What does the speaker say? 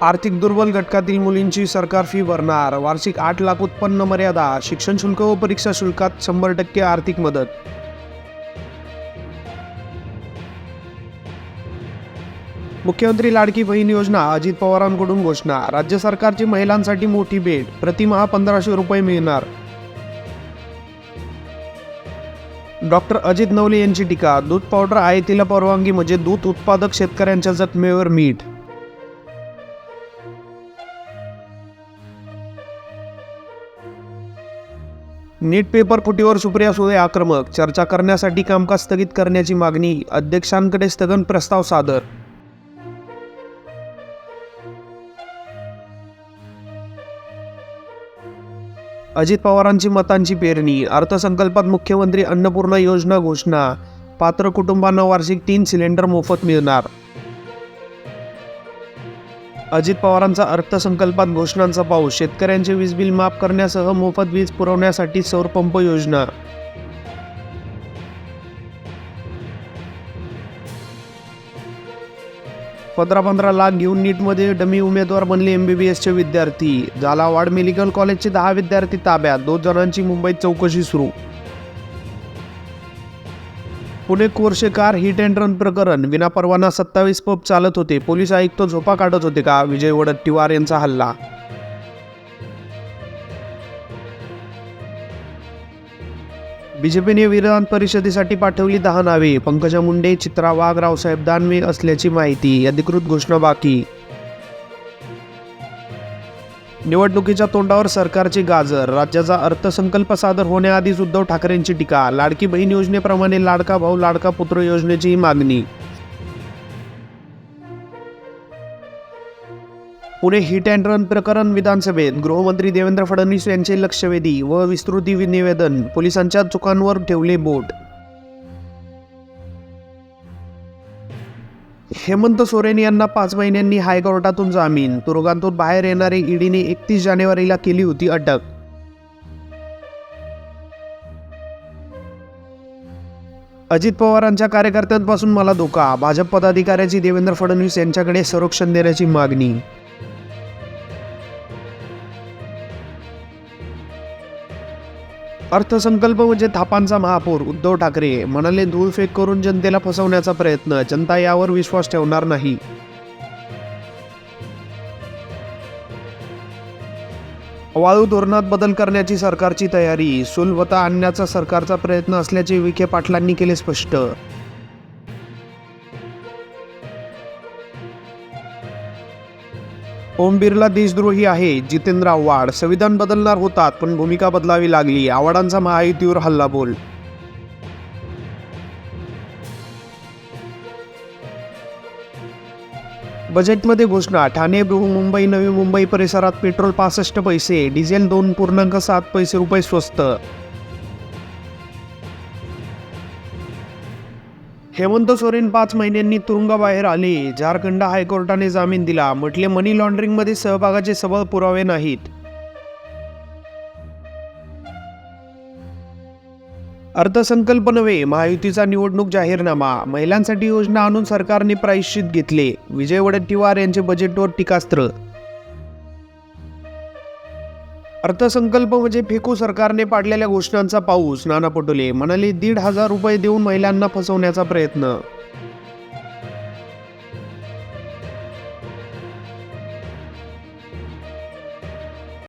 आर्थिक दुर्बल घटकातील मुलींची सरकार फी भरणार, वार्षिक 8 लाख उत्पन्न मर्यादा, शिक्षण शुल्क व परीक्षा शुल्कात 100% आर्थिक मदत. मुख्यमंत्री लाडकी बहीण योजना, अजित पवारांकडून घोषणा. राज्य सरकारची महिलांसाठी मोठी भेट, प्रतिमाह 1500 रुपये मिळणार. डॉक्टर अजित नवले यांची टीका, दूध पावडर आयातीला परवानगी म्हणजे दूध उत्पादक शेतकऱ्यांच्या जखमेवर मीठ. नीट पेपर फुटीवर सुप्रिया सुळे आक्रमक, चर्चा करण्यासाठी कामकाज स्थगित करण्याची मागणी, अध्यक्षांकडे स्थगन प्रस्ताव सादर. अजित पवारांची मतांची पेरणी, अर्थसंकल्पात मुख्यमंत्री अन्नपूर्णा योजना घोषणा, पात्र कुटुंबांना वार्षिक 3 सिलेंडर मोफत मिळणार. अजित पवारांचा अर्थसंकल्पात घोषणांचा पाऊस, शेतकऱ्यांचे वीज बिल माफ करण्यासह मोफत वीज पुरवण्यासाठी सौरपंप योजना. पंधरा लाख घेऊन नीटमध्ये डमी उमेदवार बनले MBBSचे विद्यार्थी. झालावाड मेडिकल कॉलेजचे 10 विद्यार्थी ताब्यात, 2 जणांची मुंबईत चौकशी सुरू. Pune Porsche car hit and run प्रकरण, विनापरवाना 27 पब चालत होते, पोलीस आयुक्त झोपा काढत होते का? विजय वडेट्टीवार यांचा हल्ला. बीजेपीने विधान परिषदेसाठी पाठवली 10 नावे, पंकजा मुंडे, चित्रा वाघ, रावसाहेब दानवे असल्याची माहिती. अधिकृत घोषणा बाकी. निवडणुकीच्या तोंडावर सरकारची गाजर, राज्याचा अर्थसंकल्प सादर होण्याआधीच उद्धव ठाकरेंची टीका. लाडकी बहीण योजनेप्रमाणे लाडका भाऊ लाडका पुत्र योजनेची मागणी. पुणे हिट अँड रन प्रकरण विधानसभेत, गृहमंत्री देवेंद्र फडणवीस यांचे लक्षवेधी व विस्तृती निवेदन, पोलिसांच्या चुकांवर ठेवले बोट. हेमंत सोरेन यांना 5 महिन्यांनी हायकोर्टातून जामीन, तुरुंगातून बाहेर येणारे ईडीने 31 जानेवारीला केली होती अटक. अजित पवारांच्या कार्यकर्त्यांपासून मला धोका, भाजप पदाधिकाऱ्याची देवेंद्र फडणवीस यांच्याकडे संरक्षण देण्याची मागणी. अर्थसंकल्प म्हणजे थापांचा महापूर, उद्धव ठाकरे म्हणाले. धूळफेक करून जनतेला फसवण्याचा प्रयत्न, जनता यावर विश्वास ठेवणार नाही. वाळू धोरणात बदल करण्याची सरकारची तयारी, सुलभता आणण्याचा सरकारचा प्रयत्न असल्याचे विखे पाटलांनी केले स्पष्ट. ओम बिर्ला देशद्रोही आहे, जितेंद्र आव्हाड. संविधान बदलणार होतात पण भूमिका बदलावी लागली, आव्हाडांचा महायुतीवर हल्लाबोल. बजेटमध्ये घोषणा, ठाणे बृहन्मुंबई नवी मुंबई परिसरात पेट्रोल 65 पैसे, डिझेल 2.7 रुपये स्वस्त. हेमंत सोरेन 5 महिन्यांनी तुरुंगाबाहेर आले, झारखंड हायकोर्टाने जामीन दिला, म्हटले मनी लॉन्ड्रिंगमध्ये सहभागाचे सबळ पुरावे नाहीत. अर्थसंकल्प नव्हे, महायुतीचा निवडणूक जाहीरनामा, महिलांसाठी योजना आणून सरकारने प्रायश्चित घेतले, विजय वडेट्टीवार यांचे बजेटवर टीकास्त्र. अर्थसंकल्प म्हणजे फेकू सरकारने पाडलेल्या घोषणांचा पाऊस, नाना पटोले म्हणाले. 1,500 रुपये देऊन महिलांना फसवण्याचा प्रयत्न.